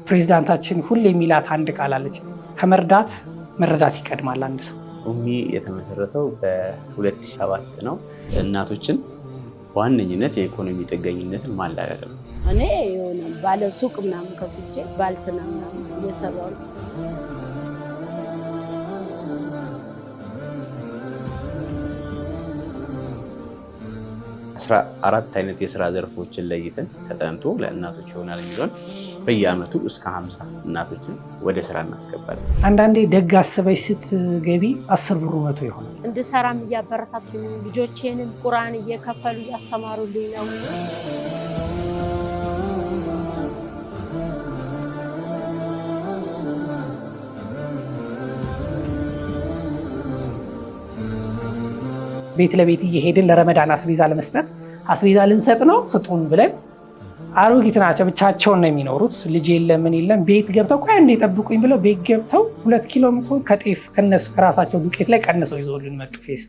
ፕሬዝዳንታችን ሁሌ የሚላት አንድ ቃል አለች፣ ከመርዳት መረዳት ይቀድማል። አንድ ሰው ኡሚ የተመሰረተው በ2007 ነው። እናቶችን በዋነኝነት የኢኮኖሚ ጥገኝነትን ማላቀቅ ነው። እኔ የሆነ ባለ ሱቅ ምናምን ከፍቼ ባልትና ምናምን እየሰራሁ ነው። 14 አይነት የስራ ዘርፎችን ለይተን ተጠንቶ ለእናቶች ይሆናል የሚለውን በየአመቱ እስከ 50 እናቶችን ወደ ስራ እናስገባለን። አንዳንዴ ደግ አስበሽ ስትገቢ 10 ብሩ 100 ይሆናል። እንድሰራም እያበረታቱ ልጆቼንም ቁርአን እየከፈሉ እያስተማሩልኝ ነው። ቤት ለቤት እየሄድን ለረመዳን አስቤዛ ለመስጠት አስቤዛ ልንሰጥ ነው ስጡን ብለን አሮጊት ናቸው ብቻቸውን ነው የሚኖሩት። ልጅ የለም ምን የለም። ቤት ገብተው ቆይ አንዴ ጠብቁኝ ብለው ቤት ገብተው 2 ኪሎ ሜትር ከጤፍ ከነሱ ከራሳቸው ዱቄት ላይ ቀንሰው ይዘውልን መጡ። ፌስ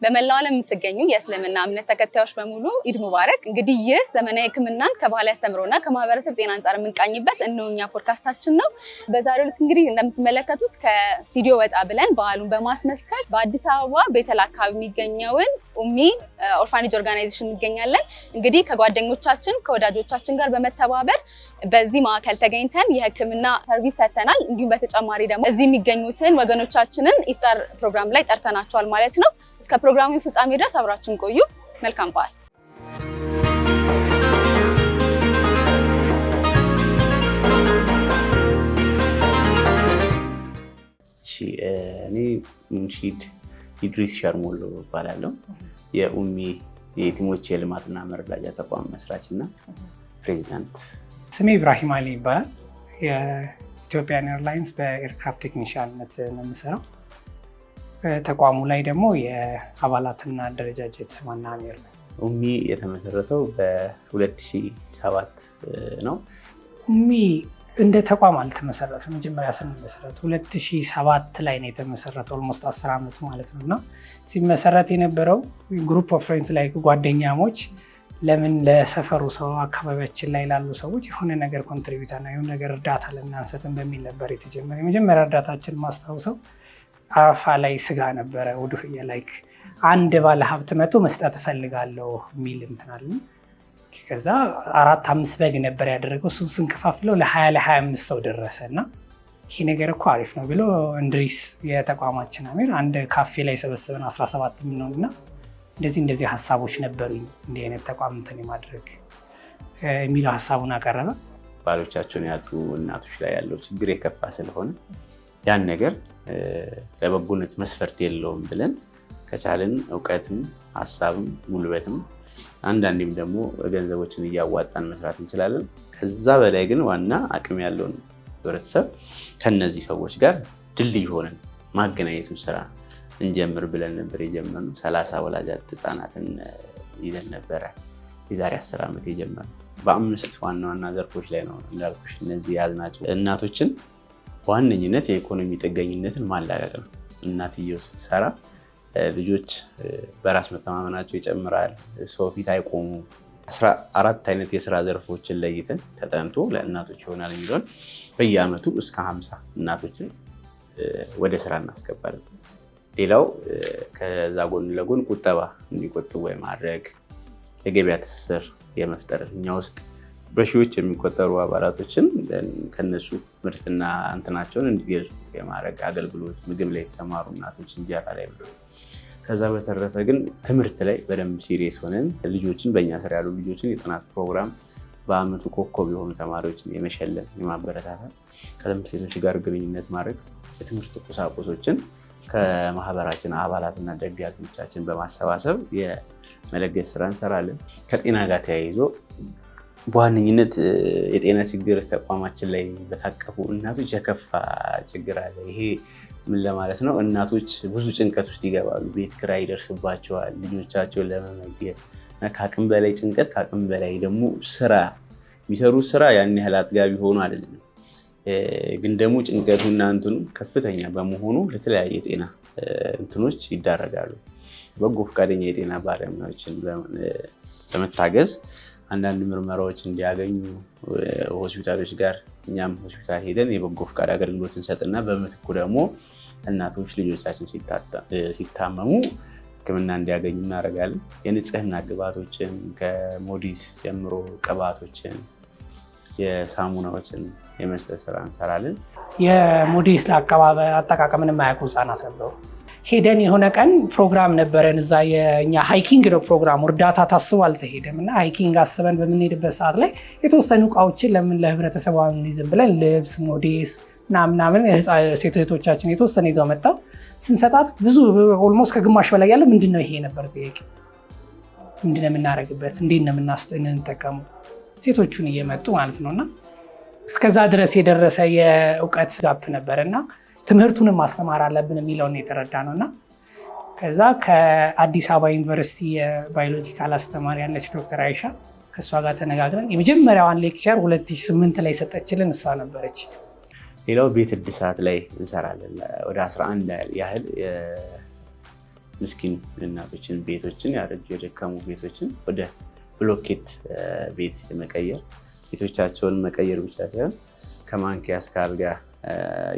በመላው ዓለም የምትገኙ የእስልምና እምነት ተከታዮች በሙሉ ኢድ ሙባረክ። እንግዲህ ይህ ዘመናዊ ሕክምናን ከባህላዊ አስተምሮና ከማህበረሰብ ጤና አንጻር የምንቃኝበት እነኛ ፖድካስታችን ነው። በዛሬው ዕለት እንግዲህ እንደምትመለከቱት ከስቱዲዮ ወጣ ብለን በዓሉን በማስመልከት በአዲስ አበባ ቤተል አካባቢ የሚገኘውን ኡሚ ኦርፋኔጅ ኦርጋናይዜሽን እንገኛለን። እንግዲህ ከጓደኞቻችን ከወዳጆቻችን ጋር በመተባበር በዚህ ማዕከል ተገኝተን የሕክምና ሰርቪስ ሰጥተናል። እንዲሁም በተጨማሪ ደግሞ እዚህ የሚገኙትን ወገኖቻችንን ኢፍጣር ፕሮግራም ላይ ጠርተናቸዋል ማለት ነው። እስከ ፕሮግራሙ ፍጻሜ ድረስ አብራችን ቆዩ። መልካም በዓል። እኔ ሙንሺድ ኢድሪስ ሸርሞሎ እባላለሁ። የኡሚ የየቲሞች የልማትና መረዳጃ ተቋም መስራች እና ፕሬዚዳንት። ስሜ ኢብራሂም አሊ ይባላል። የኢትዮጵያን ኤርላይንስ በኤርክራፍት ቴክኒሻንነት ነው የምሰራው። ተቋሙ ላይ ደግሞ የአባላትና አደረጃጀት ዋና አሚር ነው። ኡሚ የተመሰረተው በ2007 ነው። ኡሚ እንደ ተቋም አልተመሰረተም። መጀመሪያ ስንመሰረት 2007 ላይ ነው የተመሰረተው። ኦልሞስት 10 ዓመቱ ማለት ነው። እና ሲመሰረት የነበረው ግሩፕ ኦፍ ፍሬንድስ ላይ ጓደኛሞች ለምን ለሰፈሩ ሰው አካባቢያችን ላይ ላሉ ሰዎች የሆነ ነገር ኮንትሪቢዩት እና የሆነ ነገር እርዳታ ለምናንሰጥም በሚል ነበር የተጀመረ። የመጀመሪያ እርዳታችን ማስታውሰው አረፋ ላይ ስጋ ነበረ። ውዱህያ ላይ አንድ ባለ ሀብት መቶ መስጠት እፈልጋለሁ የሚል እንትናል። ከዛ 4-5 በግ ነበር ያደረገው። እሱን ስንከፋፍለው ለ20-25 ሰው ደረሰ እና ይሄ ነገር እኮ አሪፍ ነው ብሎ እንድሪስ የተቋማችን አሚር አንድ ካፌ ላይ ሰበሰበን 17 የሚሆን እና እንደዚህ ሀሳቦች ነበሩኝ እንዲህ አይነት ተቋም እንትን የማድረግ የሚለው ሀሳቡን አቀረበ። ባሎቻቸውን ያጡ እናቶች ላይ ያለው ችግር የከፋ ስለሆነ ያን ነገር ለበጎነት መስፈርት የለውም ብለን ከቻልን እውቀትም ሀሳብም ጉልበትም አንዳንዴም ደግሞ ገንዘቦችን እያዋጣን መስራት እንችላለን። ከዛ በላይ ግን ዋና አቅም ያለውን ህብረተሰብ ከነዚህ ሰዎች ጋር ድልድይ ሆነን ማገናኘቱን ስራ እንጀምር ብለን ነበር የጀመርነው። 30 ወላጅ ህጻናትን ይዘን ነበረ የዛሬ 10 ዓመት የጀመርነው። በ5 ዋና ዘርፎች ላይ ነው እንዳልኩሽ። እነዚህ ያዝናቸው እናቶችን በዋነኝነት የኢኮኖሚ ጥገኝነትን ማላቀቅ ነው። እናትየው ስትሰራ ልጆች በራስ መተማመናቸው ይጨምራል፣ ሰው ፊት አይቆሙ። 14 አይነት የስራ ዘርፎችን ለይተን ተጠንቶ ለእናቶች ይሆናል የሚለውን በየአመቱ እስከ 50 እናቶችን ወደ ስራ እናስገባለን። ሌላው ከዛ ጎን ለጎን ቁጠባ እንዲቆጥቡ የማድረግ የገበያ ትስስር የመፍጠር እኛ ውስጥ በሺዎች የሚቆጠሩ አባላቶችን ከነሱ ምርትና እንትናቸውን እንዲገዙ የማድረግ አገልግሎት፣ ምግብ ላይ የተሰማሩ እናቶች እንጀራ ላይ ብሎ። ከዛ በተረፈ ግን ትምህርት ላይ በደንብ ሲሪየስ ሆነን ልጆችን በእኛ ስር ያሉ ልጆችን የጥናት ፕሮግራም በአመቱ ኮከብ የሆኑ ተማሪዎችን የመሸለም የማበረታታት፣ ከትምህርት ቤቶች ጋር ግንኙነት ማድረግ፣ የትምህርት ቁሳቁሶችን ከማህበራችን አባላትና ደጋፊዎቻችን በማሰባሰብ የመለገስ ስራ እንሰራለን። ከጤና ጋር ተያይዞ በዋነኝነት የጤና ችግር ተቋማችን ላይ በታቀፉ እናቶች የከፋ ችግር አለ። ይሄ ምን ለማለት ነው? እናቶች ብዙ ጭንቀት ውስጥ ይገባሉ። ቤት ኪራይ ይደርስባቸዋል፣ ልጆቻቸውን ለመመገብ ከአቅም በላይ ጭንቀት፣ ከአቅም በላይ ደግሞ ስራ የሚሰሩት ስራ ያን ያህል አጥጋቢ ሆኖ አይደለም። ግን ደግሞ ጭንቀቱና እንትኑ ከፍተኛ በመሆኑ ለተለያየ ጤና እንትኖች ይዳረጋሉ። በጎ ፈቃደኛ የጤና ባለሙያዎችን በመታገዝ አንዳንድ ምርመራዎች እንዲያገኙ ሆስፒታሎች ጋር እኛም ሆስፒታል ሄደን የበጎ ፈቃድ አገልግሎት እንሰጥና በምትኩ ደግሞ እናቶች ልጆቻችን ሲታመሙ ሕክምና እንዲያገኙ እናደርጋለን። የንጽህና ግብዓቶችን ከሞዲስ ጀምሮ ቅባቶችን፣ የሳሙናዎችን የመስጠት ስራ እንሰራለን። የሞዲስ አጠቃቀምን የማያውቁ ህጻናት ነበሩ። ሄደን የሆነ ቀን ፕሮግራም ነበረን እዛ የኛ ሃይኪንግ ነው ፕሮግራሙ። እርዳታ ታስቦ አልተሄደም እና ሃይኪንግ አስበን በምንሄድበት ሰዓት ላይ የተወሰኑ እቃዎችን ለምን ለህብረተሰቡ አንይዝም ብለን ልብስ፣ ሞዴስ ምናምን ሴት እህቶቻችን የተወሰነ ይዘው መጣው ስንሰጣት ብዙ ኦልሞስት ከግማሽ በላይ ያለ ምንድነው ይሄ ነበር ጥያቄ። ምንድነው የምናደርግበት? እንዴት ነው የምንጠቀመው? ሴቶቹን እየመጡ ማለት ነውና እስከዛ ድረስ የደረሰ የእውቀት ጋፕ ነበርና ትምህርቱንም ማስተማር አለብን የሚለውን የተረዳ ነውና ከዛ ከአዲስ አበባ ዩኒቨርሲቲ የባዮሎጂካል አስተማሪ ያለች ዶክተር አይሻ ከእሷ ጋር ተነጋግረን የመጀመሪያዋን ሌክቸር 2008 ላይ ሰጠችልን እሷ ነበረች። ሌላው ቤት እድሳት ላይ እንሰራለን። ወደ 11 ያህል ምስኪን እናቶችን ቤቶችን ያረጁ የደከሙ ቤቶችን ወደ ብሎኬት ቤት የመቀየር ቤቶቻቸውን መቀየር ብቻ ሳይሆን ከማንኪያ እስከ አልጋ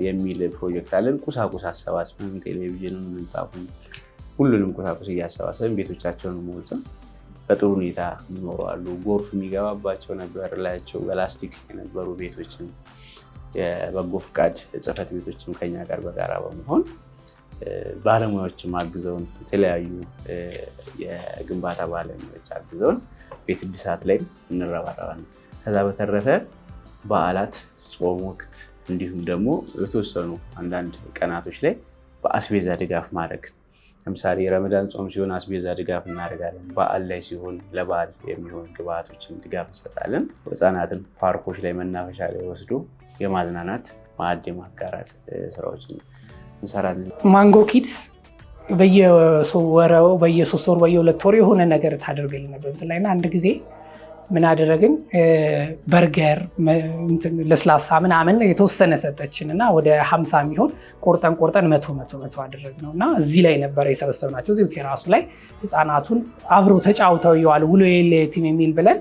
የሚል ፕሮጀክት አለን። ቁሳቁስ አሰባስበን ቴሌቪዥንም፣ ምንጣፉን፣ ሁሉንም ቁሳቁስ እያሰባሰብን ቤቶቻቸውን ሞልተን በጥሩ ሁኔታ የሚኖሩ አሉ። ጎርፍ የሚገባባቸው ነበር ላያቸው በላስቲክ የነበሩ ቤቶችን የበጎ ፍቃድ ጽሕፈት ቤቶችም ከኛ ጋር በጋራ በመሆን ባለሙያዎችም አግዘውን የተለያዩ የግንባታ ባለሙያዎች አግዘውን ቤት እድሳት ላይ እንረባረባለን። ከዛ በተረፈ በዓላት፣ ጾም ወቅት እንዲሁም ደግሞ የተወሰኑ አንዳንድ ቀናቶች ላይ በአስቤዛ ድጋፍ ማድረግ። ለምሳሌ የረመዳን ጾም ሲሆን አስቤዛ ድጋፍ እናደርጋለን። በዓል ላይ ሲሆን ለበዓል የሚሆን ግብዓቶችን ድጋፍ እንሰጣለን። ህፃናትን ፓርኮች ላይ መናፈሻ ላይ ወስዶ የማዝናናት ማዕድ የማጋራት ስራዎችን እንሰራለን። ማንጎ ኪድስ በየወረው በየ3 ወር በየ2 ወር የሆነ ነገር ታደርገልን ነበር ላይና አንድ ጊዜ ምን አደረግን? በርገር፣ ለስላሳ ምናምን የተወሰነ ሰጠችን እና ወደ 50 የሚሆን ቆርጠን 100 አደረግነው እና እዚህ ላይ ነበረ የሰበሰብናቸው። እዚሁ ቴራሱ ላይ ህፃናቱን አብረው ተጫውተው ይዋሉ ውሎ የለቲም የሚል ብለን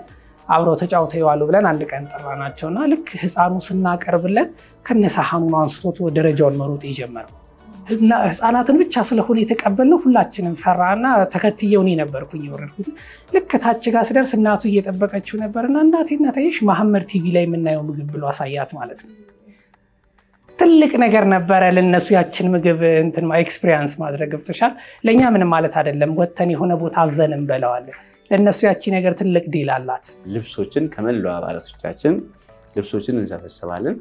አብረው ተጫውተው ይዋሉ ብለን አንድ ቀን ጠራናቸውና ልክ ህፃኑ ስናቀርብለት ከነሳህኑን አንስቶት ደረጃውን መሮጥ የጀመረው ህፃናትን ብቻ ስለሆነ የተቀበልነው ሁላችንም ፈራና ተከትየው እኔ ነበርኩኝ የወረድኩት። ልክ ታች ጋር ስደርስ እናቱ እየጠበቀችው ነበርና እናቴሽ መሐመድ ቲቪ ላይ የምናየው ምግብ ብሎ አሳያት ማለት ነው። ትልቅ ነገር ነበረ ለነሱ ያችን ምግብ ኤክስፒሪየንስ ማድረግ ገብቶሻል። ለእኛ ምንም ማለት አይደለም፣ ወተን የሆነ ቦታ አዘን እንበላዋለን። ለእነሱ ያቺ ነገር ትልቅ ዲል አላት። ልብሶችን ከመላው አባላቶቻችን ልብሶችን እንሰበስባለን።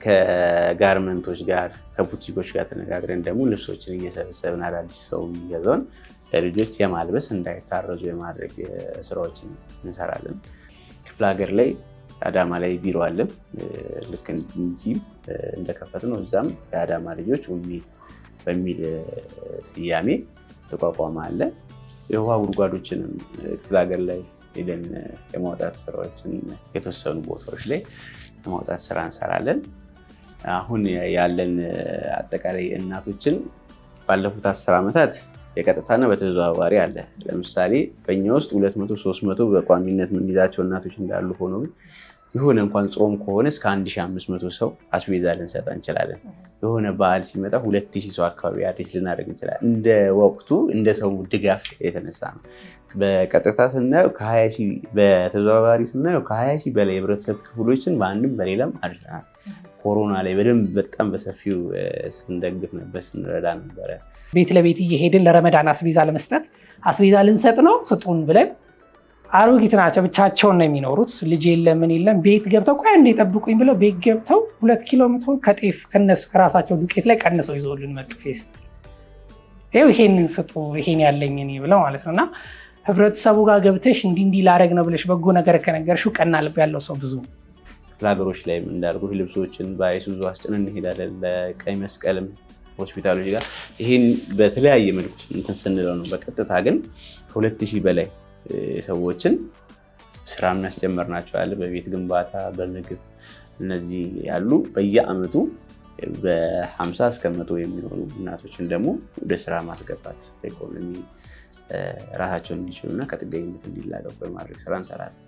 ከጋርመንቶች ጋር ከቡቲኮች ጋር ተነጋግረን ደግሞ ልብሶችን እየሰበሰብን አዳዲስ ሰው የሚገዛውን ለልጆች የማልበስ እንዳይታረዙ የማድረግ ስራዎችን እንሰራለን። ክፍለ ሀገር ላይ አዳማ ላይ ቢሮ አለ። ልክ እዚህም እንደከፈት ነው እዛም የአዳማ ልጆች በሚል ስያሜ ተቋቋመ አለ። የውሃ ጉድጓዶችንም ክፍለ ሀገር ላይ ሄደን የማውጣት ስራዎችን የተወሰኑ ቦታዎች ላይ የማውጣት ስራ እንሰራለን። አሁን ያለን አጠቃላይ እናቶችን ባለፉት 10 ዓመታት የቀጥታና በተዘዋዋሪ አለ። ለምሳሌ በእኛ ውስጥ 200-300 በቋሚነት የምንይዛቸው እናቶች እንዳሉ ሆኖ የሆነ እንኳን ጾም ከሆነ እስከ 1500 ሰው አስቤዛ ልንሰጥ እንችላለን። የሆነ በዓል ሲመጣ 2000 ሰው አካባቢ አዲስ ልናደርግ እንችላለን። እንደ ወቅቱ እንደ ሰው ድጋፍ የተነሳ ነው። በቀጥታ ስናየው ከ20 ሺህ በተዘዋዋሪ ስናየው ከ20 ሺህ በላይ የህብረተሰብ ክፍሎችን በአንድም በሌላም አድርሰናል። ኮሮና ላይ በደንብ በጣም በሰፊው ስንደግፍ ነበር፣ ስንረዳ ነበረ። ቤት ለቤት እየሄድን ለረመዳን አስቤዛ ለመስጠት አስቤዛ ልንሰጥ ነው ስጡን ብለን አሮጊት ናቸው ብቻቸውን ነው የሚኖሩት። ልጅ የለም ምን የለም። ቤት ገብተው ቆይ አንዴ ጠብቁኝ ብለው ቤት ገብተው 2 ኪሎ ምትሆን ከጤፍ ከነሱ ከራሳቸው ዱቄት ላይ ቀንሰው ይዘውልን መጡ። ፌስ ይሄንን ስጡ ይሄን ያለኝ እኔ ብለው ማለት ነውና ህብረተሰቡ ጋር ገብተሽ እንዲህ ላደርግ ነው ብለሽ በጎ ነገር ከነገርሽው ቀና ልብ ያለው ሰው ብዙ ነው። ለሀገሮች ላይም እንዳልኩት ልብሶችን በአይሱዙ አስጭነን እንሄዳለን። ለቀይ መስቀልም ሆስፒታሎች ጋር ይህን በተለያየ መልኩ እንትን ስንለው ነው። በቀጥታ ግን ከ2000 በላይ ሰዎችን ስራ እናስጀመርናቸዋለን። በቤት ግንባታ፣ በምግብ እነዚህ ያሉ በየአመቱ በ50 እስከ 100 የሚሆኑ እናቶችን ደግሞ ወደ ስራ ማስገባት በኢኮኖሚ ራሳቸውን እንዲችሉና ከጥገኝነት እንዲላቀቁ በማድረግ ስራ እንሰራለን።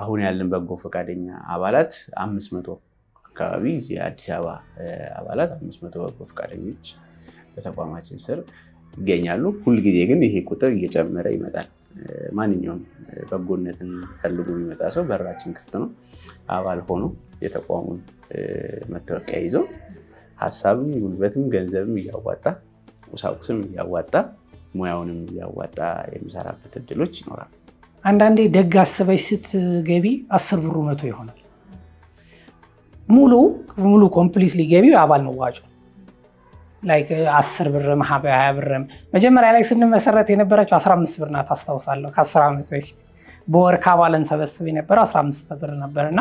አሁን ያለን በጎ ፈቃደኛ አባላት 500 አካባቢ የአዲስ አበባ አባላት 500 በጎ ፈቃደኞች በተቋማችን ስር ይገኛሉ። ሁልጊዜ ግን ይሄ ቁጥር እየጨመረ ይመጣል። ማንኛውም በጎነትን ፈልጎ የሚመጣ ሰው በራችን ክፍት ነው። አባል ሆኖ የተቋሙን መታወቂያ ይዞ ሀሳብም ጉልበትም ገንዘብም እያዋጣ ቁሳቁስም እያዋጣ ሙያውንም እያዋጣ የሚሰራበት እድሎች ይኖራል። አንዳንዴ ደግ አስበሽ ስትገቢ 10 ብሩ 100 ይሆናል። ሙሉ ኮምፕሊትሊ ገቢ አባል መዋጮ ላይክ 10 ብርም 20 ብርም መጀመሪያ ላይ ስንመሰረት የነበረችው 15 ብር ናት። አስታውሳለሁ ከ10 ዓመት በፊት በወር ከአባል እንሰበስብ የነበረው 15 ብር ነበርና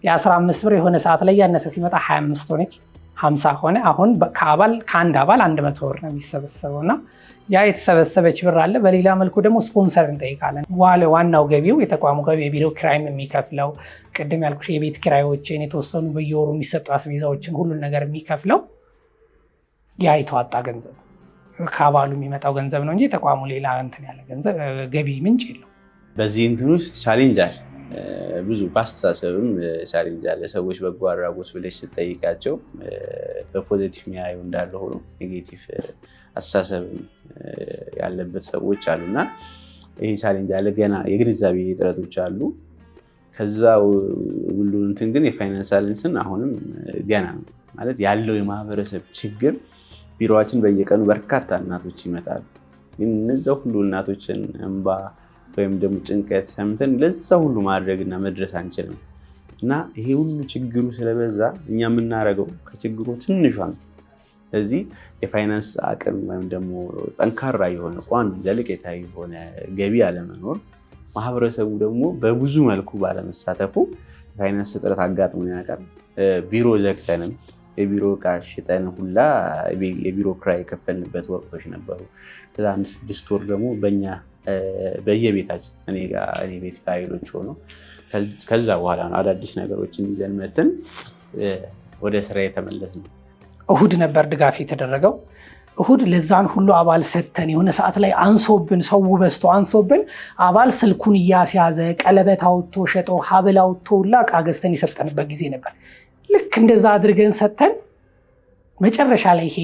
የ15 ብር የሆነ ሰዓት ላይ ያነሰ ሲመጣ 25 ሆነች፣ 50 ሆነ። አሁን ከአንድ አባል 100 ብር ነው የሚሰበሰበውና ያ የተሰበሰበች ብር አለ። በሌላ መልኩ ደግሞ ስፖንሰር እንጠይቃለን። ዋናው ገቢው የተቋሙ ገቢ የቢሮ ኪራይም የሚከፍለው ቅድም ያልኩሽ የቤት ኪራዮችን የተወሰኑ በየወሩ የሚሰጡ አስቤዛዎችን ሁሉን ነገር የሚከፍለው ያ የተዋጣ ገንዘብ ከአባሉ የሚመጣው ገንዘብ ነው እንጂ ተቋሙ ሌላ እንትን ያለ ገንዘብ ገቢ ምንጭ የለው። በዚህ እንትን ውስጥ ቻሌንጅ አለ። ብዙ በአስተሳሰብም ቻሌንጅ አለ። ሰዎች በጎ አድራጎት ብለሽ ስትጠይቃቸው በፖዚቲቭ የሚያዩ እንዳለ ሆኖ ኔጌቲቭ አስተሳሰብ ያለበት ሰዎች አሉና ይሄ ቻሌንጅ አለ። ገና የግንዛቤ እጥረቶች አሉ። ከዛ ሁሉ እንትን ግን የፋይናንሻል እንትን አሁንም ገና ነው ማለት ያለው የማህበረሰብ ችግር። ቢሮችን በየቀኑ በርካታ እናቶች ይመጣሉ። ግን እነዛ ሁሉ እናቶችን እንባ ወይም ደግሞ ጭንቀት ሰምተን ለዛ ሁሉ ማድረግና መድረስ አንችልም እና ይሄ ሁሉ ችግሩ ስለበዛ እኛ የምናደርገው ከችግሩ ትንሿ ነው። ስለዚህ የፋይናንስ አቅም ወይም ደግሞ ጠንካራ የሆነ ቋሚ ዘለቄታዊ የሆነ ገቢ አለመኖር፣ ማህበረሰቡ ደግሞ በብዙ መልኩ ባለመሳተፉ የፋይናንስ እጥረት አጋጥሞ ያውቃል። ቢሮ ዘግተንም የቢሮ ዕቃ ሽጠን ሁላ የቢሮ ክራይ የከፈልንበት ወቅቶች ነበሩ። ከዛ 6 ወር ደግሞ በእኛ በየቤታችን እኔ ቤት ፋይሎች ሆኖ ከዛ በኋላ ነው አዳዲስ ነገሮችን ይዘን መተን ወደ ስራ የተመለስነው። እሁድ ነበር ድጋፍ የተደረገው። እሁድ ለዛን ሁሉ አባል ሰተን የሆነ ሰዓት ላይ አንሶብን፣ ሰው በዝቶ አንሶብን አባል ስልኩን እያስያዘ ቀለበት አውጥቶ ሸጦ ሀብል አውጥቶ ሁላ ዕቃ ገዝተን የሰጠንበት ጊዜ ነበር። ልክ እንደዛ አድርገን ሰተን መጨረሻ ላይ ይሄ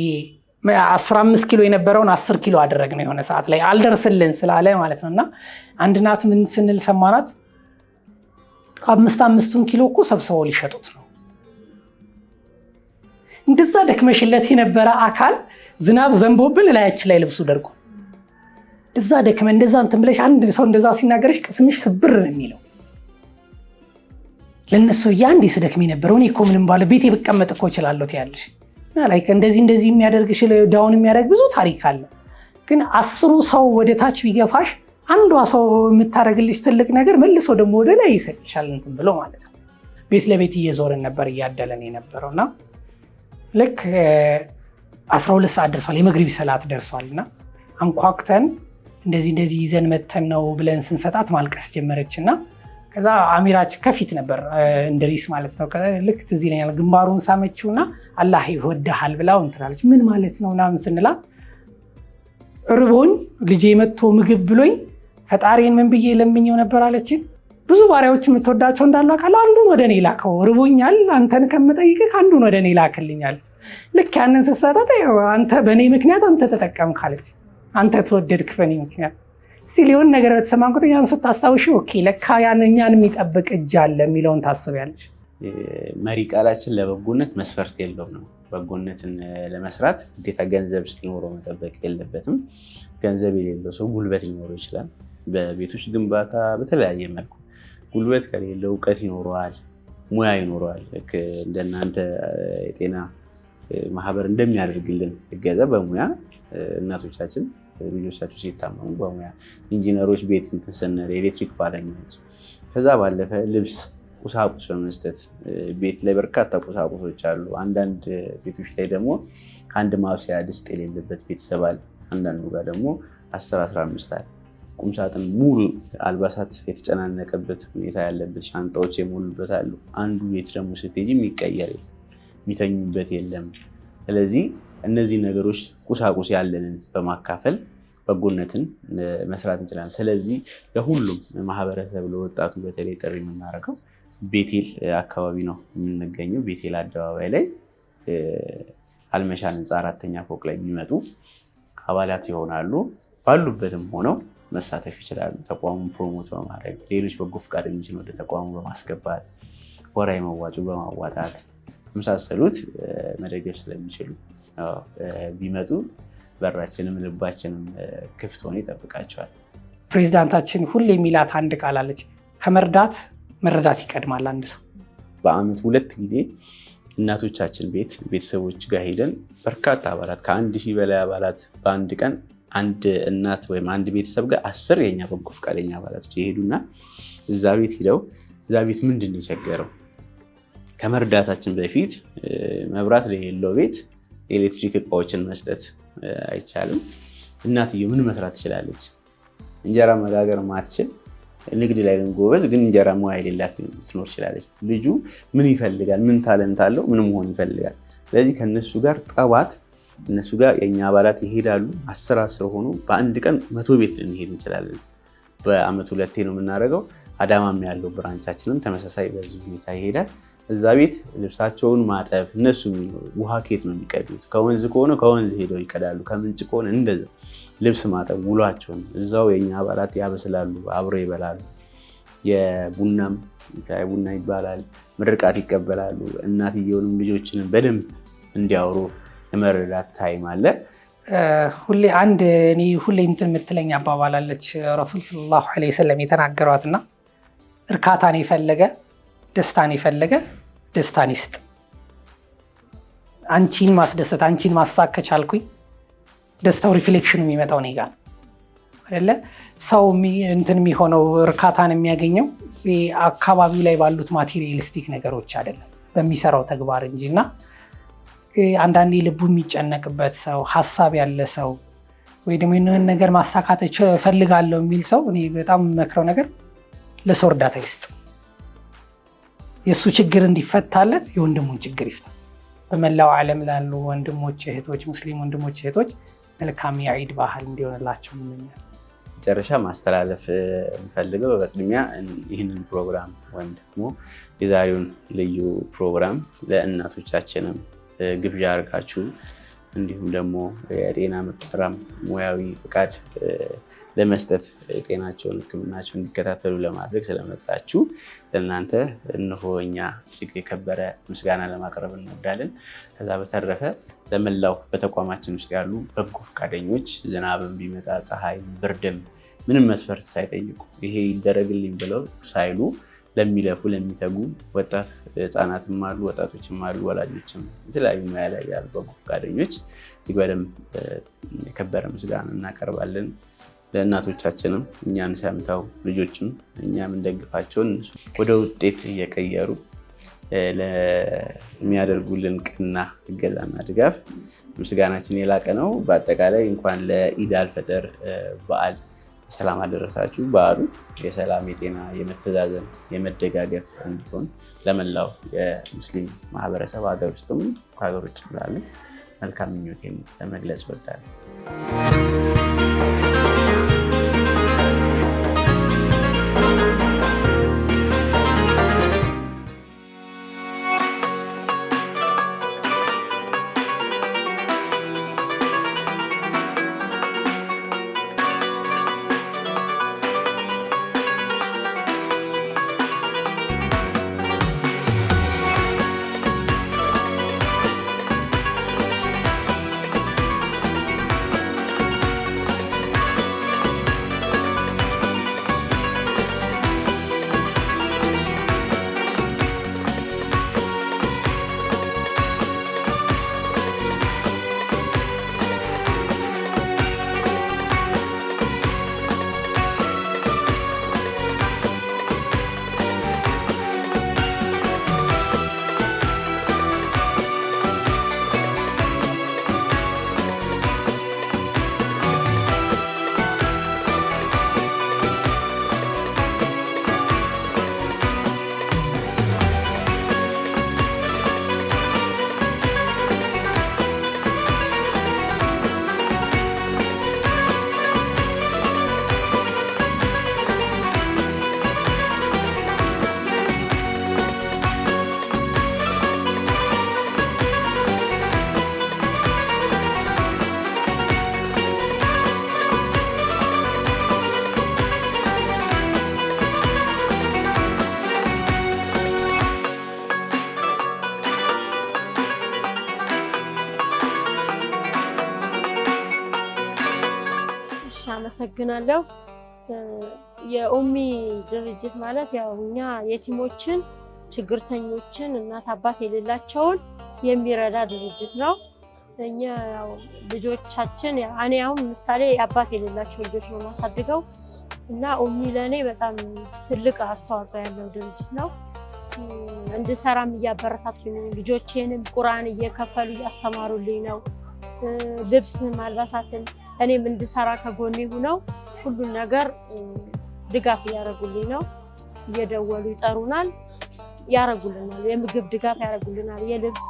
15 ኪሎ የነበረውን 10 ኪሎ አደረግነው። የሆነ ሰዓት ላይ አልደርስልን ስላለ ማለት ነውና አንድ ናት ምን ስንል ሰማናት፣ 5 ኪሎ እኮ ሰብስበው ሊሸጡት ነው። እንደዛ ደክመሽለት የነበረ አካል ዝናብ ዘንቦብን ላያችን ላይ ልብሱ ደርቆ እንደዛ ደክመ እንደዛ እንትን ብለሽ አንድ ሰው እንደዛ ሲናገርሽ ቅስምሽ ስብር ነው የሚለው። ለነሱ ያንዴ ስደክም የነበረው እኔ እኮ ምንም ባለ ቤቴ ብቀመጥ እኮ እችላለሁ ትያለሽ እና ላይክ እንደዚህ የሚያደርግሽ ዳውን የሚያደርግ ብዙ ታሪክ አለ። ግን 10 ሰው ወደ ታች ቢገፋሽ አንዷ ሰው የምታደርግልሽ ትልቅ ነገር መልሶ ደግሞ ወደ ላይ ይሰጥሻል እንትን ብሎ ማለት ነው። ቤት ለቤት እየዞርን ነበር እያደለን የነበረውና ልክ 12 ሰዓት ደርሷል፣ የመግሪብ ሰላት ደርሷልና አንኳኩተን እንደዚህ ይዘን መተን ነው ብለን ስንሰጣት ማልቀስ ጀመረችና ከዛ አሚራችን ከፊት ነበር እንድሪስ ማለት ነው። ልክ ትዝ ይለኛል ግንባሩን ሳመችውና አላህ ይወድሃል ብላው እንትላለች። ምን ማለት ነው ምናምን ስንላት እርቦኝ ልጄ መጥቶ ምግብ ብሎኝ ፈጣሪን ምን ብዬ ለምኜው ነበር አለችን። ብዙ ባሪያዎች የምትወዳቸው እንዳሉ አውቃለሁ፣ አንዱን ወደ እኔ ላከው፣ ርቦኛል አንተን ከምጠይቅህ አንዱን ወደ እኔ ላክልኛል። ልክ ያንን ስትሰጣት አንተ በእኔ ምክንያት አንተ ተጠቀምክ አለች። አንተ ተወደድክ በእኔ ምክንያት ሲል የሆነ ነገር በተሰማን ቁጥር ያን ስታስታውሺ ኦኬ ለካ ያን እኛን የሚጠብቅ እጅ አለ የሚለውን ታስቢያለሽ። መሪ ቃላችን ለበጎነት መስፈርት የለውም ነው። በጎነትን ለመስራት ግዴታ ገንዘብ ሲኖረው መጠበቅ የለበትም። ገንዘብ የሌለው ሰው ጉልበት ሊኖረው ይችላል። በቤቶች ግንባታ በተለያየ መልኩ ጉልበት ከሌለው እውቀት ይኖረዋል፣ ሙያ ይኖረዋል። እንደናንተ የጤና ማህበር እንደሚያደርግልን እገዛ በሙያ እናቶቻችን ልጆቻቸው ሲታመሙ በሙያ ኢንጂነሮች ቤት እንትን ስንል የኤሌክትሪክ ባለሙያዎች፣ ከዛ ባለፈ ልብስ ቁሳቁስ በመስጠት ቤት ላይ በርካታ ቁሳቁሶች አሉ። አንዳንድ ቤቶች ላይ ደግሞ አንድ ማብሰያ ድስት የሌለበት ቤተሰብ አለ። አንዳንዱ ጋር ደግሞ 10-15 አለ። ቁምሳጥን ሙሉ አልባሳት የተጨናነቀበት ሁኔታ ያለበት ሻንጣዎች የሞሉበት አሉ። አንዱ ቤት ደግሞ ስትሄጂ የሚቀየር የሚተኙበት የለም። ስለዚህ እነዚህ ነገሮች ቁሳቁስ ያለንን በማካፈል በጎነትን መስራት እንችላለን። ስለዚህ ለሁሉም ማህበረሰብ ለወጣቱ በተለይ ጥሪ የምናደርገው ቤቴል አካባቢ ነው የምንገኘው። ቤቴል አደባባይ ላይ አልመሻን ህንፃ 4ኛ ፎቅ ላይ ቢመጡ አባላት ይሆናሉ። ባሉበትም ሆነው መሳተፍ ይችላሉ። ተቋሙን ፕሮሞት በማድረግ ሌሎች በጎ ፈቃደኞችን ወደ ተቋሙ በማስገባት ወራዊ መዋጮ በማዋጣት የመሳሰሉት መደገፍ ስለሚችሉ ቢመጡ በራችንም ልባችንም ክፍት ሆኖ ይጠብቃቸዋል። ፕሬዚዳንታችን ሁሌ የሚላት አንድ ቃል አለች፣ ከመርዳት መረዳት ይቀድማል። አንድ ሰው በአመት 2 ጊዜ እናቶቻችን ቤተሰቦች ጋር ሄደን በርካታ አባላት ከ1000 በላይ አባላት በአንድ ቀን አንድ እናት ወይም አንድ ቤተሰብ ጋር 10 የኛ በጎ ፈቃደኛ አባላት ይሄዱና እዛ ቤት ሄደው እዛ ቤት ምንድን ነው የቸገረው ከመርዳታችን በፊት መብራት ለሌለው ቤት ኤሌክትሪክ እቃዎችን መስጠት አይቻልም። እናትየው ምን መስራት ትችላለች? እንጀራ መጋገር ማትችል ንግድ ላይ ጎበዝ ግን እንጀራ ሙያ የሌላት ትኖር ትችላለች። ልጁ ምን ይፈልጋል? ምን ታለንት አለው? ምን መሆን ይፈልጋል? ስለዚህ ከነሱ ጋር ጠዋት እነሱ ጋር የኛ አባላት ይሄዳሉ። 10 ሆኖ በአንድ ቀን 100 ቤት ልንሄድ እንችላለን። በአመት 2 ነው የምናደርገው። አዳማም ያለው ብራንቻችንም ተመሳሳይ በዚህ ሁኔታ ይሄዳል። እዛ ቤት ልብሳቸውን ማጠብ፣ እነሱ ውሃ ኬት ነው የሚቀዱት። ከወንዝ ከሆነ ከወንዝ ሄደው ይቀዳሉ። ከምንጭ ከሆነ እንደዛ ልብስ ማጠብ ውሏቸውን እዛው የኛ አባላት ያበስላሉ፣ አብረው ይበላሉ። የቡናም ቡና ይባላል፣ ምርቃት ይቀበላሉ። እናትየውንም ልጆችንም በደንብ እንዲያወሩ የመረዳት ታይም አለ። ሁሌ እንትን የምትለኝ አባባላለች ረሱል ሰለላሁ ዐለይሂ ወሰለም የተናገሯትና እርካታን የፈለገ ደስታን የፈለገ ደስታን ይስጥ። አንቺን ማስደሰት አንቺን ማሳክ ከቻልኩኝ ደስታው ሪፍሌክሽኑ የሚመጣው እኔ ጋር አይደለ? ሰው እንትን የሚሆነው እርካታን የሚያገኘው አካባቢው ላይ ባሉት ማቴሪያሊስቲክ ነገሮች አይደለም በሚሰራው ተግባር እንጂ። እና አንዳንዴ ልቡ የሚጨነቅበት ሰው ሀሳብ ያለ ሰው ወይ ደግሞ የሆነ ነገር ማሳካት እፈልጋለሁ የሚል ሰው እኔ በጣም የምመክረው ነገር ለሰው እርዳታ ይስጥ። የእሱ ችግር እንዲፈታለት የወንድሙን ችግር ይፍታ። በመላው ዓለም ላሉ ወንድሞች እህቶች፣ ሙስሊም ወንድሞች እህቶች መልካም የዒድ ባህል እንዲሆንላቸው እንመኛለን። መጨረሻ ማስተላለፍ እንፈልገው በቅድሚያ ይህንን ፕሮግራም ወይም ደግሞ የዛሬውን ልዩ ፕሮግራም ለእናቶቻችንም ግብዣ አድርጋችሁ እንዲሁም ደግሞ የጤና ምርመራም ሙያዊ ፍቃድ ለመስጠት ጤናቸውን ሕክምናቸውን እንዲከታተሉ ለማድረግ ስለመጣችሁ ለእናንተ እነሆ እኛ እጅግ የከበረ ምስጋና ለማቅረብ እንወዳለን። ከዛ በተረፈ ለመላው በተቋማችን ውስጥ ያሉ በጎ ፈቃደኞች ዝናብም ቢመጣ ፀሐይም ብርድም ምንም መስፈርት ሳይጠይቁ ይሄ ይደረግልኝ ብለው ሳይሉ ለሚለፉ ለሚተጉ ወጣት ህፃናትም አሉ፣ ወጣቶችም አሉ፣ ወላጆችም የተለያዩ ሙያ ላይ ያሉ በጎ ፈቃደኞች እጅግ በደንብ የከበረ ምስጋና እናቀርባለን። ለእናቶቻችንም እኛን ሰምተው ልጆችም እኛም እንደግፋቸውን ወደ ውጤት እየቀየሩ ለሚያደርጉልን ቅና እገዛና ድጋፍ ምስጋናችን የላቀ ነው። በአጠቃላይ እንኳን ለኢድ አልፈጥር በዓል ሰላም አደረሳችሁ። በዓሉ የሰላም፣ የጤና፣ የመተዛዘን፣ የመደጋገፍ እንዲሆን ለመላው የሙስሊም ማህበረሰብ ሀገር ውስጥም ከሀገር ውጭ ላሉ መልካም ምኞቴን ለመግለጽ እወዳለሁ። አመሰግናለሁ። የኡሚ ድርጅት ማለት ያው እኛ የቲሞችን ችግርተኞችን እናት አባት የሌላቸውን የሚረዳ ድርጅት ነው። እኛ ያው ልጆቻችን እኔ አሁን ምሳሌ አባት የሌላቸው ልጆች ነው ማሳድገው እና ኡሚ ለኔ በጣም ትልቅ አስተዋጽኦ ያለው ድርጅት ነው። እንድሰራም እያበረታቱኝ ነው። ልጆቼንም ቁርአን እየከፈሉ እያስተማሩልኝ ነው። ልብስም አልባሳትን እኔም እንድሰራ ከጎኔ ሆነው ሁሉን ነገር ድጋፍ እያደረጉልኝ ነው። እየደወሉ ይጠሩናል፣ ያደርጉልናል። የምግብ ድጋፍ ያደርጉልናል፣ የልብስ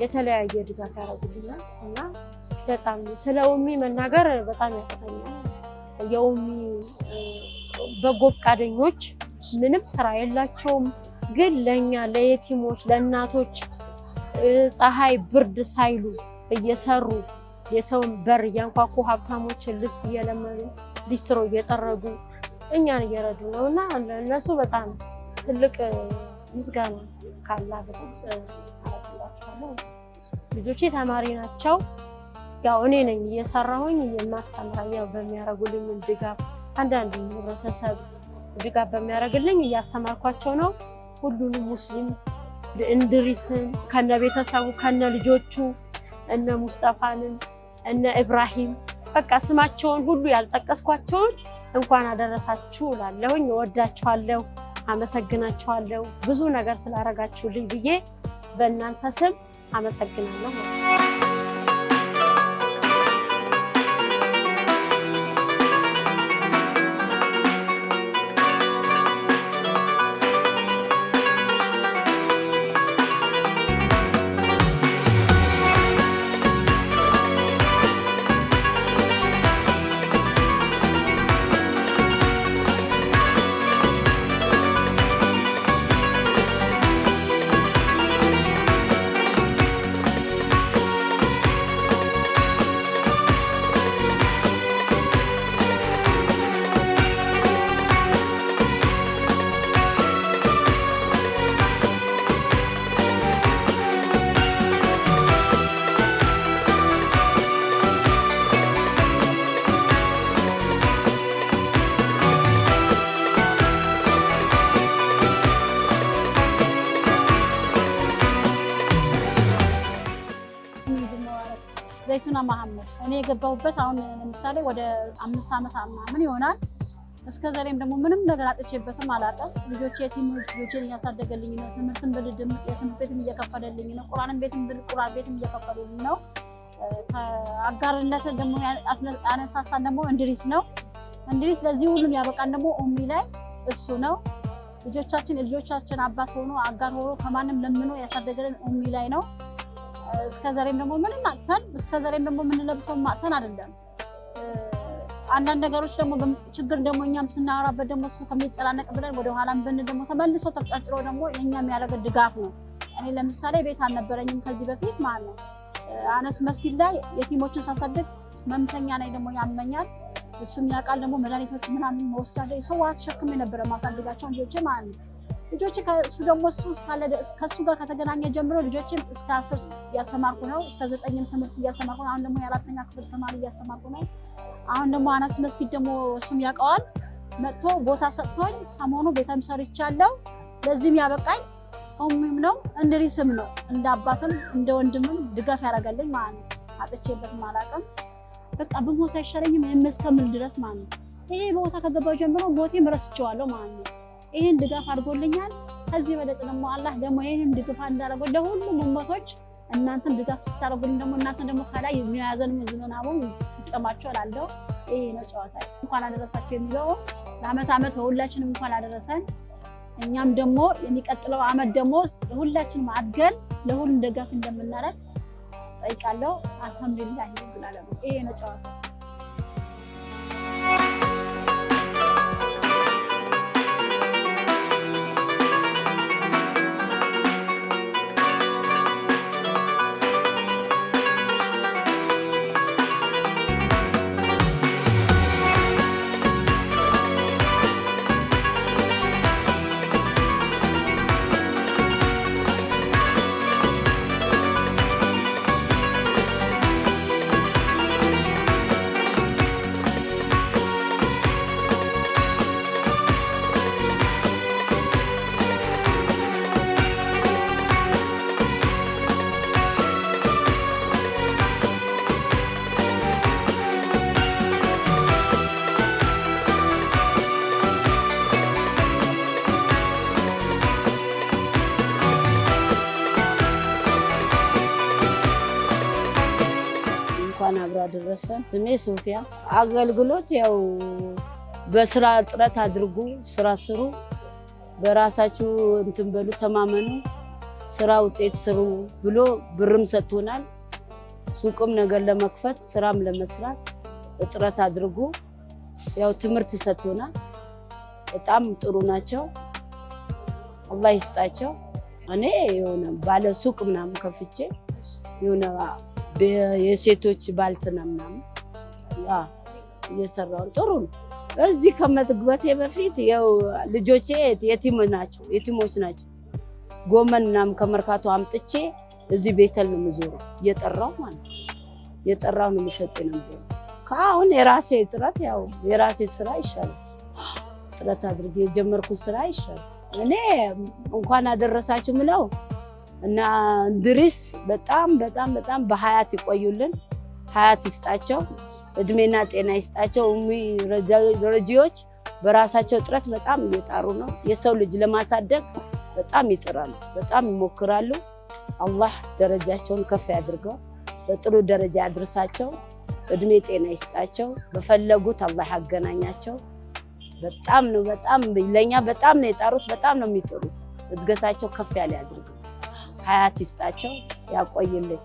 የተለያየ ድጋፍ ያደርጉልናል እና በጣም ስለ ኡሚ መናገር በጣም ያቀተኛል። የኡሚ በጎ ፈቃደኞች ምንም ስራ የላቸውም፣ ግን ለኛ ለየቲሞች ለእናቶች ፀሐይ ብርድ ሳይሉ እየሰሩ የሰውን በር እያንኳኩ ሀብታሞችን ልብስ እየለመኑ ሊስትሮ እየጠረጉ እኛን እየረዱ ነው እና እነሱ በጣም ትልቅ ምስጋና ካላ ልጆቼ ተማሪ ናቸው። ያው እኔ ነኝ እየሰራሁኝ የማስተምራው በሚያረጉልኝ ድጋፍ አንዳንድ ህብረተሰብ ድጋፍ በሚያረግልኝ እያስተማርኳቸው ነው። ሁሉንም ሙስሊም እንድሪስን ከነ ቤተሰቡ ከነ ልጆቹ እነ ሙስጠፋንን እነ ኢብራሂም በቃ ስማቸውን ሁሉ ያልጠቀስኳቸውን እንኳን አደረሳችሁ እላለሁኝ። እወዳችኋለሁ፣ አመሰግናችኋለሁ። ብዙ ነገር ስላረጋችሁልኝ ብዬ በእናንተ ስም አመሰግናለሁ። ዘይቱና መሐመድ እኔ የገባሁበት አሁን ለምሳሌ ወደ 5 ዓመት ምናምን ይሆናል። እስከ ዛሬም ደግሞ ምንም ነገር አጥቼበትም አላውቅም። ልጆቼ ልጆቼን እያሳደገልኝ ነው። ትምህርትን ብልድም የትምህርት ቤትም እየከፈለልኝ ነው። ቁርአን ቤትም ቁርአን ቤትም እየከፈለልኝ ነው። አጋርነትን ደግሞ አነሳሳን ደግሞ እንድሪስ ነው። እንድሪስ ለዚህ ሁሉም ያበቃን ደግሞ ኡሚ ላይ እሱ ነው። ልጆቻችን አባት ሆኖ አጋር ሆኖ ከማንም ለምኖ ያሳደገልን ኡሚ ላይ ነው። እስከዛሬም ደግሞ ምንም አጥተን እስከዛሬም ደግሞ የምንለብሰው ማጥተን አይደለም። አንዳንድ ነገሮች ደግሞ ችግር ደግሞ እኛም ስናወራበት ደግሞ እሱ ከሚጨናነቅ ብለን ወደ ኋላም ብን ደግሞ ተመልሶ ተፍጫጭሮ ደግሞ እኛም ያደረገ ድጋፍ ነው። እኔ ለምሳሌ ቤት አልነበረኝም ከዚህ በፊት ማለት ነው። አነስ መስጊድ ላይ የቲሞችን ሳሳድግ መምተኛ ነኝ፣ ደግሞ ያመኛል። እሱም ያውቃል። ደግሞ መድኃኒቶች ምናምን ወስዳለሁ። ሰው ተሸክሜ ነበረ ማሳድጋቸው ልጆቼ ማለት ነው። ልጆቼ ከእሱ ደግሞ ከእሱ ጋር ከተገናኘ ጀምሮ ልጆቼም እስከ 10 እያስተማርኩ ነው። እስከ 9 ትምህርት እያስተማርኩ ነው። አሁን ደግሞ የ4ኛ ክፍል ተማሪ እያስተማርኩ ነው። አሁን ደግሞ አነስ መስጊድ ደግሞ እሱም ያውቀዋል። መጥቶ ቦታ ሰጥቶኝ ሰሞኑ ቤተም ሰርቻለሁ። ለዚህም ያበቃኝ ኡሚም ነው እንድሪስም ነው። እንደ አባትም እንደ ወንድምም ድጋፍ ያደርጋልኝ ማለት ነው። አጥቼበትም አላውቅም። በቃ ብሞት አይሻለኝም እስከምል ድረስ ማለት ነው። ይሄ ቦታ ከገባው ጀምሮ ሞቴም ረስቼዋለሁ ማለት ነው። ይሄን ድጋፍ አድርጎልኛል። ከዚህ በለጠ ደግሞ አላህ ደግሞ ይሄን ድጋፍ እንዳደረገው ለሁሉም ኡመቶች እናንተም ድጋፍ ስታደርጉልኝ ደግሞ እናንተ ደግሞ ከላይ የሚያዘን ዝናቡ ይጠማቸው እላለሁ። ይሄ ነው ጨዋታ። እንኳን አደረሳችሁ የሚለው ለዓመት ሁላችንም እንኳን አደረሰን። እኛም ደግሞ የሚቀጥለው ዓመት ደግሞ ሁላችንም አድገን ለሁሉም ድጋፍ እንደምናደርግ ጠይቃለሁ። አልሐምዱሊላህ ይብላል። ይሄ ነው ጨዋታ። አደረሰን። ስሜ ሶፊያ። አገልግሎት ያው በስራ ጥረት አድርጉ፣ ስራ ስሩ፣ በራሳችሁ እንትን በሉ፣ ተማመኑ፣ ስራ ውጤት ስሩ ብሎ ብርም ሰጥቶናል። ሱቅም ነገር ለመክፈት ስራም ለመስራት ጥረት አድርጉ። ያው ትምህርት ሰጥቶናል። በጣም ጥሩ ናቸው። አላህ ይስጣቸው። እኔ የሆነ ባለ ሱቅ ምናምን ከፍቼ የሆነ የሴቶች ባልትና ምናምን እየሰራሁ ጥሩ ነው። እዚህ ከመግባቴ በፊት ያው ልጆቼ የቲሞች ናቸው። ጎመን ምናምን ከመርካቶ አምጥቼ እዚህ ቤተል ነው የምዞረው እየጠራሁ ማለት ነው። እየጠራሁ ነው የምሸጥ ነበር። ከአሁን የራሴ ጥረት ያው የራሴ ስራ ይሻላል። ጥረት አድርጌ የጀመርኩት ስራ ይሻላል። እኔ እንኳን አደረሳችሁ ምለው እና እንድሪስ በጣም በሀያት ይቆዩልን፣ ሀያት ይስጣቸው፣ እድሜና ጤና ይስጣቸው። ረጂዎች በራሳቸው ጥረት በጣም እየጣሩ ነው። የሰው ልጅ ለማሳደግ በጣም ይጥራሉ፣ በጣም ይሞክራሉ። አላህ ደረጃቸውን ከፍ ያድርገው፣ በጥሩ ደረጃ ያድርሳቸው፣ እድሜ ጤና ይስጣቸው። በፈለጉት አላህ ያገናኛቸው። በጣም ለኛ በጣም ነው የጣሩት፣ በጣም ነው የሚጥሩት። እድገታቸው ከፍ ያለ ያድርገው፣ ሀያት ይስጣቸው፣ ያቆይልኝ።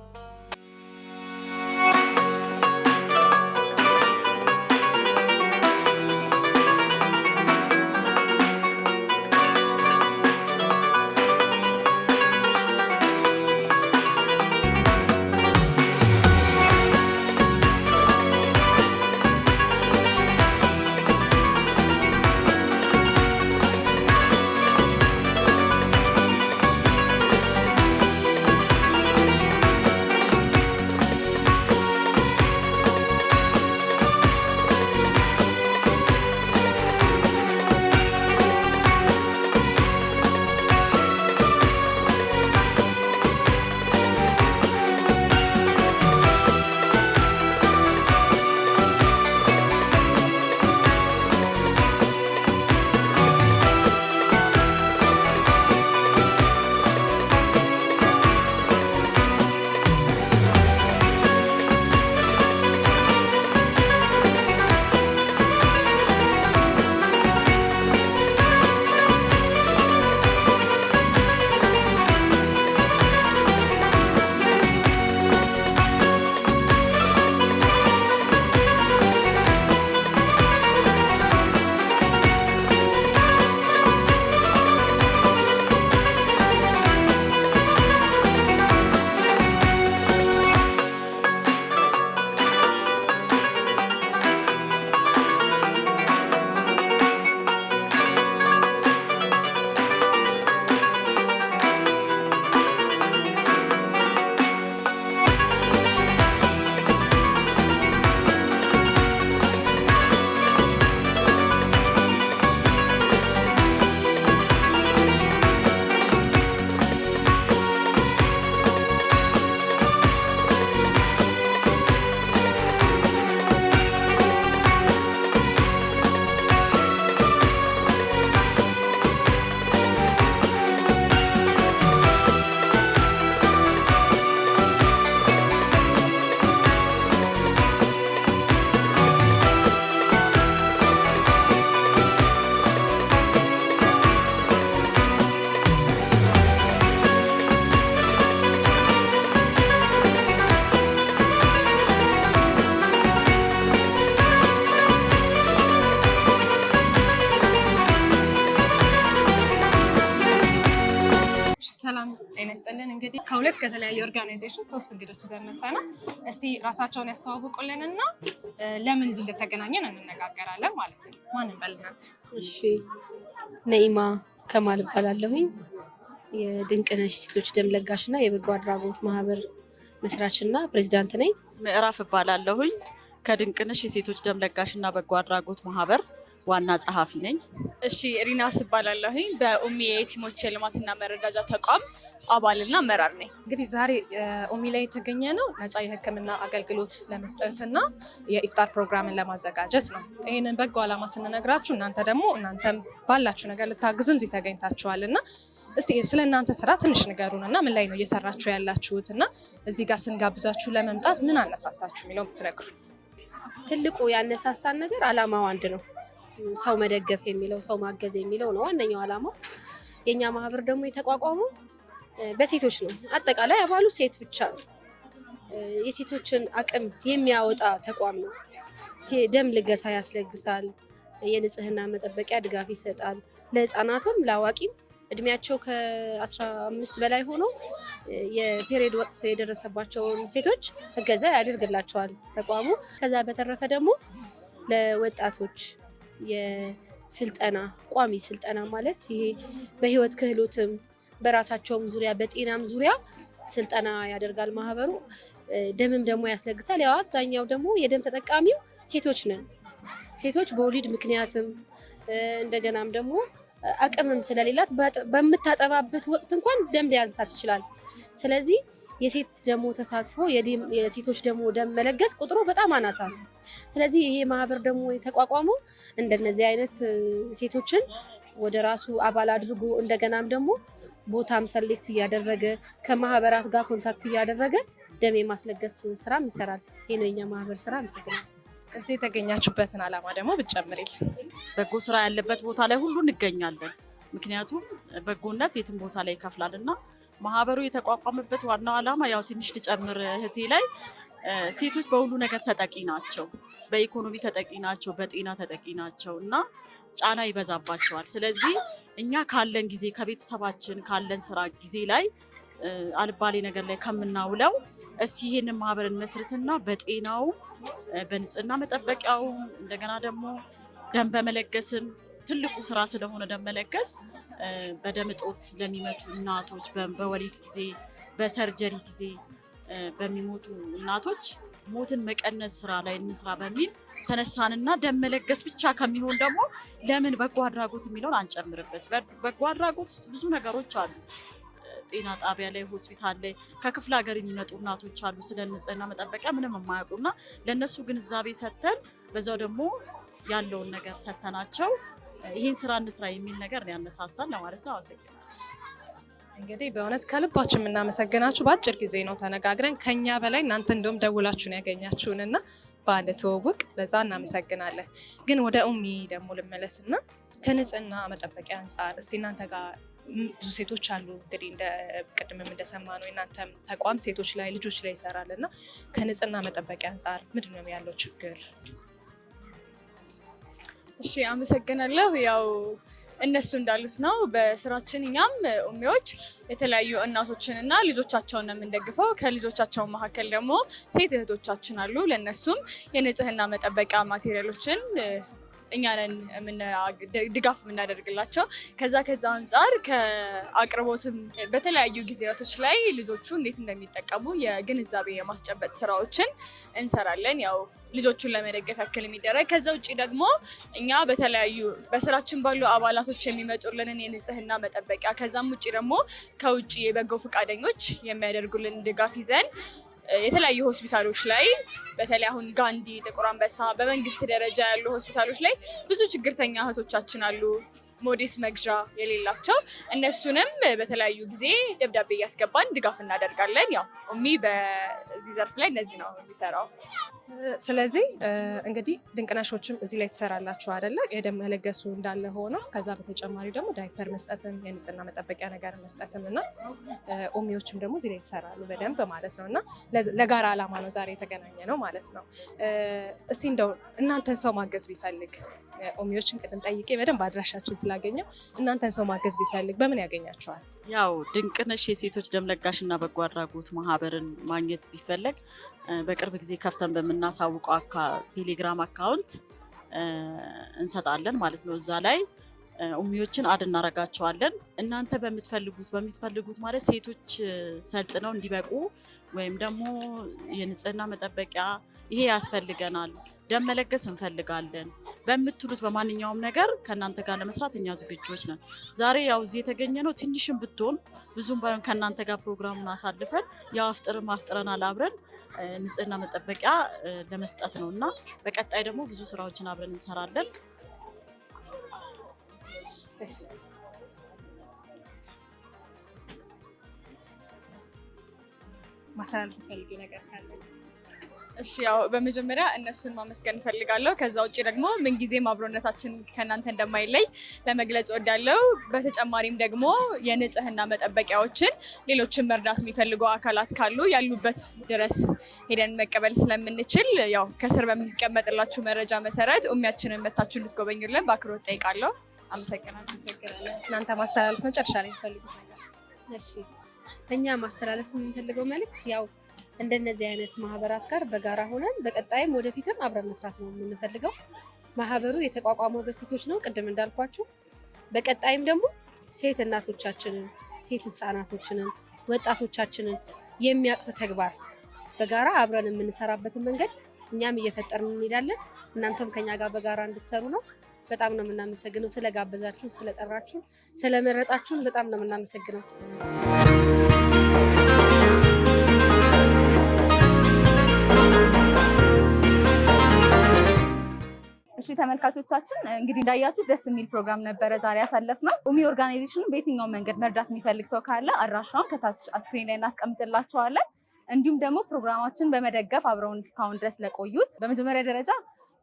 ሰላም ጤና ይስጥልን። እንግዲህ ከሁለት ከተለያየ ኦርጋናይዜሽን 3 እንግዶች ይዘን መጥተናል። እስቲ ራሳቸውን ያስተዋውቁልንና ለምን እዚህ እንደተገናኘን እንነጋገራለን ማለት ነው። ማንን በልናት? እሺ፣ ነኢማ ከማል እባላለሁኝ። የድንቅነሽ ሴቶች ደም ለጋሽና የበጎ አድራጎት ማህበር መስራችና ፕሬዚዳንት ነኝ። ምዕራፍ እባላለሁኝ ከድንቅነሽ የሴቶች ደም ለጋሽና በጎ አድራጎት ማህበር ዋና ጸሐፊ ነኝ። እሺ፣ ሪናስ እባላለሁኝ በኡሚ የቲሞች የልማትና መረዳጃ ተቋም አባልና አመራር ነኝ። እንግዲህ ዛሬ ኡሚ ላይ የተገኘ ነው ነፃ የሕክምና አገልግሎት ለመስጠትና የኢፍጣር ፕሮግራምን ለማዘጋጀት ነው። ይህንን በጎ ዓላማ ስንነግራችሁ እናንተም ባላችሁ ነገር ልታግዙን እዚህ ተገኝታችኋልና እስቲ ስለ እናንተ ስራ ትንሽ ንገሩንና ምን ላይ ነው እየሰራችሁ ያላችሁትና እዚህ ጋር ስንጋብዛችሁ ለመምጣት ምን አነሳሳችሁ የሚለው ብትነግሩ። ትልቁ ያነሳሳን ነገር አላማው አንድ ነው። ሰው መደገፍ የሚለው ሰው ማገዝ የሚለው ነው ዋነኛው አላማው። የኛ ማህበር ደግሞ የተቋቋመው በሴቶች ነው። አጠቃላይ አባሉ ሴት ብቻ ነው። የሴቶችን አቅም የሚያወጣ ተቋም ነው። ደም ልገሳ ያስለግሳል፣ የንጽህና መጠበቂያ ድጋፍ ይሰጣል። ለህፃናትም ለአዋቂም እድሜያቸው ከ15 በላይ ሆኖ የፔሪድ ወቅት የደረሰባቸውን ሴቶች እገዛ ያደርግላቸዋል ተቋሙ። ከዛ በተረፈ ደግሞ ለወጣቶች የስልጠና ቋሚ ስልጠና ማለት ይሄ በህይወት ክህሎትም በራሳቸውም ዙሪያ በጤናም ዙሪያ ስልጠና ያደርጋል ማህበሩ። ደምም ደግሞ ያስለግሳል። ያው አብዛኛው ደግሞ የደም ተጠቃሚው ሴቶች ነን። ሴቶች በወሊድ ምክንያትም እንደገናም ደግሞ አቅምም ስለሌላት በምታጠባበት ወቅት እንኳን ደም ሊያንሳት ይችላል። ስለዚህ የሴት ደግሞ ተሳትፎ የሴቶች ደግሞ ደም መለገስ ቁጥሩ በጣም አናሳ ነው። ስለዚህ ይሄ ማህበር ደግሞ የተቋቋመው እንደነዚህ አይነት ሴቶችን ወደ ራሱ አባል አድርጎ እንደገናም ደግሞ ቦታም ሰሌክት እያደረገ ከማህበራት ጋር ኮንታክት እያደረገ ደም የማስለገስ ስራም ይሰራል። ይሄ ነው የኛ ማህበር ስራ። አመሰግናለሁ። እዚህ የተገኛችሁበትን ዓላማ ደግሞ ብትጨምሪልኝ። በጎ ስራ ያለበት ቦታ ላይ ሁሉ እንገኛለን። ምክንያቱም በጎነት የትም ቦታ ላይ ይከፍላልና ማህበሩ የተቋቋመበት ዋናው ዓላማ ያው ትንሽ ልጨምር እህቴ ላይ ሴቶች በሁሉ ነገር ተጠቂ ናቸው። በኢኮኖሚ ተጠቂ ናቸው፣ በጤና ተጠቂ ናቸው እና ጫና ይበዛባቸዋል። ስለዚህ እኛ ካለን ጊዜ ከቤተሰባችን ካለን ስራ ጊዜ ላይ አልባሌ ነገር ላይ ከምናውለው እስኪ ይሄንን ማህበር እንመስርትና በጤናው በንጽህና መጠበቂያው እንደገና ደግሞ ደም በመለገስም ትልቁ ስራ ስለሆነ ደም መለገስ በደም እጦት ለሚመቱ እናቶች በወሊድ ጊዜ በሰርጀሪ ጊዜ በሚሞቱ እናቶች ሞትን መቀነስ ስራ ላይ እንስራ በሚል ተነሳንና ደም መለገስ ብቻ ከሚሆን ደግሞ ለምን በጎ አድራጎት የሚለውን አንጨምርበት? በጎ አድራጎት ውስጥ ብዙ ነገሮች አሉ። ጤና ጣቢያ ላይ ሆስፒታል ላይ ከክፍለ ሀገር የሚመጡ እናቶች አሉ ስለ ንጽህና መጠበቂያ ምንም የማያውቁና ለእነሱ ግንዛቤ ሰጥተን በዛው ደግሞ ያለውን ነገር ሰጥተናቸው ይህን ስራ እንስራ የሚል ነገር ያነሳሳል ለማለት ነው። አመሰግናለሁ። እንግዲህ በእውነት ከልባችን የምናመሰግናችሁ በአጭር ጊዜ ነው ተነጋግረን ከኛ በላይ እናንተ እንደውም ደውላችሁን ያገኛችሁንና በአንድ ትውውቅ ለዛ እናመሰግናለን። ግን ወደ ኡሚ ደግሞ ልመለስና ከንጽህና መጠበቂያ አንጻር እስቲ እናንተ ጋር ብዙ ሴቶች አሉ እንግዲህ እንደ ቅድምም እንደሰማ ነው እናንተም ተቋም ሴቶች ላይ ልጆች ላይ ይሰራል እና ከንጽህና መጠበቂያ አንጻር ምንድን ነው ያለው ችግር? እሺ አመሰግናለሁ። ያው እነሱ እንዳሉት ነው በስራችን እኛም ኡሚዎች የተለያዩ እናቶችን እና ልጆቻቸውን ነው የምንደግፈው። ከልጆቻቸው መካከል ደግሞ ሴት እህቶቻችን አሉ። ለእነሱም የንጽህና መጠበቂያ ማቴሪያሎችን እኛ ነን ድጋፍ የምናደርግላቸው። ከዛ አንጻር ከአቅርቦትም በተለያዩ ጊዜያቶች ላይ ልጆቹ እንዴት እንደሚጠቀሙ የግንዛቤ የማስጨበጥ ስራዎችን እንሰራለን። ያው ልጆቹን ለመደገፍ ያክል የሚደረግ። ከዛ ውጭ ደግሞ እኛ በተለያዩ በስራችን ባሉ አባላቶች የሚመጡልንን የንጽህና መጠበቂያ ከዛም ውጭ ደግሞ ከውጭ የበጎ ፈቃደኞች የሚያደርጉልን ድጋፍ ይዘን የተለያዩ ሆስፒታሎች ላይ በተለይ አሁን ጋንዲ፣ ጥቁር አንበሳ በመንግስት ደረጃ ያሉ ሆስፒታሎች ላይ ብዙ ችግርተኛ እህቶቻችን አሉ ሞዴስ መግዣ የሌላቸው። እነሱንም በተለያዩ ጊዜ ደብዳቤ እያስገባን ድጋፍ እናደርጋለን። ያው ኡሚ በዚህ ዘርፍ ላይ እነዚህ ነው የሚሰራው። ስለዚህ እንግዲህ ድንቅነሾችም እዚህ ላይ ትሰራላችሁ አይደለ? የደም መለገሱ እንዳለ ሆኖ ከዛ በተጨማሪ ደግሞ ዳይፐር መስጠትም የንጽህና መጠበቂያ ነገር መስጠትም እና ኡሚዎችም ደግሞ እዚህ ላይ ይሰራሉ በደንብ ማለት ነው። እና ለጋራ ዓላማ ነው ዛሬ የተገናኘ ነው ማለት ነው። እስቲ እንደው እናንተን ሰው ማገዝ ቢፈልግ ኡሚዎችን ቅድም ጠይቄ በደንብ አድራሻችን ስላገኘው እናንተን ሰው ማገዝ ቢፈልግ በምን ያገኛቸዋል? ያው ድንቅነሽ የሴቶች ደም ለጋሽና በጎ አድራጎት ማህበርን ማግኘት ቢፈለግ በቅርብ ጊዜ ከፍተን በምናሳውቀው ቴሌግራም አካውንት እንሰጣለን ማለት ነው። እዛ ላይ ኡሚዎችን አድ እናረጋቸዋለን። እናንተ በምትፈልጉት ማለት ሴቶች ሰልጥነው እንዲበቁ ወይም ደግሞ የንጽህና መጠበቂያ ይሄ ያስፈልገናል፣ ደም መለገስ እንፈልጋለን በምትሉት በማንኛውም ነገር ከእናንተ ጋር ለመስራት እኛ ዝግጆች ነን። ዛሬ ያው እዚህ የተገኘ ነው ትንሽም ብትሆን ብዙም ባይሆን ከእናንተ ጋር ፕሮግራሙን አሳልፈን ያው አፍጥረናል አብረን ንጽህና መጠበቂያ ለመስጠት ነው እና በቀጣይ ደግሞ ብዙ ስራዎችን አብረን እንሰራለን። ማስተላለፍ ፈልጌ ነገር ካለ እሺ ያው በመጀመሪያ እነሱን ማመስገን እፈልጋለሁ። ከዛ ውጭ ደግሞ ምንጊዜም አብሮነታችን ከእናንተ እንደማይለይ ለመግለጽ እወዳለሁ። በተጨማሪም ደግሞ የንጽህና መጠበቂያዎችን ሌሎችን መርዳት የሚፈልጉ አካላት ካሉ ያሉበት ድረስ ሄደን መቀበል ስለምንችል ያው ከስር በሚቀመጥላችሁ መረጃ መሰረት ኡሚያችንን መታችሁ እንድትጎበኙልን በአክብሮት ጠይቃለሁ። አመሰግናለሁ። እናንተ ማስተላለፍ መጨረሻ ላይ ፈልጉ። እሺ እኛ ማስተላለፍ የምንፈልገው መልእክት ያው እንደነዚህ አይነት ማህበራት ጋር በጋራ ሆነን በቀጣይም ወደፊትም አብረን መስራት ነው የምንፈልገው። ማህበሩ የተቋቋመው በሴቶች ነው ቅድም እንዳልኳችሁ። በቀጣይም ደግሞ ሴት እናቶቻችንን፣ ሴት ህፃናቶችንን፣ ወጣቶቻችንን የሚያቅፍ ተግባር በጋራ አብረን የምንሰራበትን መንገድ እኛም እየፈጠርን እንሄዳለን። እናንተም ከኛ ጋር በጋራ እንድትሰሩ ነው። በጣም ነው የምናመሰግነው ስለጋበዛችሁን፣ ስለጠራችሁን፣ ስለመረጣችሁን በጣም ነው የምናመሰግነው። እሺ ተመልካቾቻችን እንግዲህ እንዳያችሁት ደስ የሚል ፕሮግራም ነበረ ዛሬ ያሳለፍነው። ኡሚ ኦርጋናይዜሽን በየትኛው መንገድ መርዳት የሚፈልግ ሰው ካለ አድራሻውን ከታች ስክሪን ላይ እናስቀምጥላችኋለን። እንዲሁም ደግሞ ፕሮግራማችን በመደገፍ አብረውን እስካሁን ድረስ ለቆዩት በመጀመሪያ ደረጃ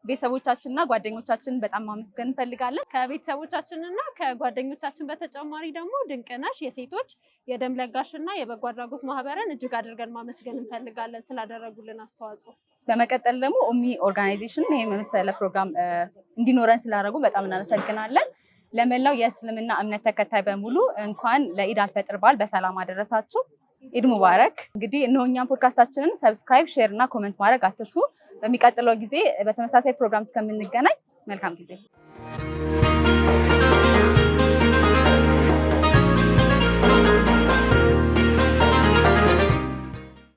ቤተሰቦቻችንና ጓደኞቻችን በጣም ማመስገን እንፈልጋለን። ከቤተሰቦቻችንና ከጓደኞቻችን በተጨማሪ ደግሞ ድንቅነሽ የሴቶች የደም ለጋሽና የበጎ አድራጎት ማህበርን እጅግ አድርገን ማመስገን እንፈልጋለን ስላደረጉልን አስተዋጽኦ። በመቀጠል ደግሞ ኡሚ ኦርጋናይዜሽን ይሄ መሰለ ፕሮግራም እንዲኖረን ስላደረጉ በጣም እናመሰግናለን። ለመላው የእስልምና እምነት ተከታይ በሙሉ እንኳን ለኢድ አልፈጥር በዓል በሰላም አደረሳችሁ። ኢድ ሙባረክ። እንግዲህ እነሆ እኛም ፖድካስታችንን ሰብስክራይብ፣ ሼር እና ኮመንት ማድረግ አትርሱ። በሚቀጥለው ጊዜ በተመሳሳይ ፕሮግራም እስከምንገናኝ መልካም ጊዜ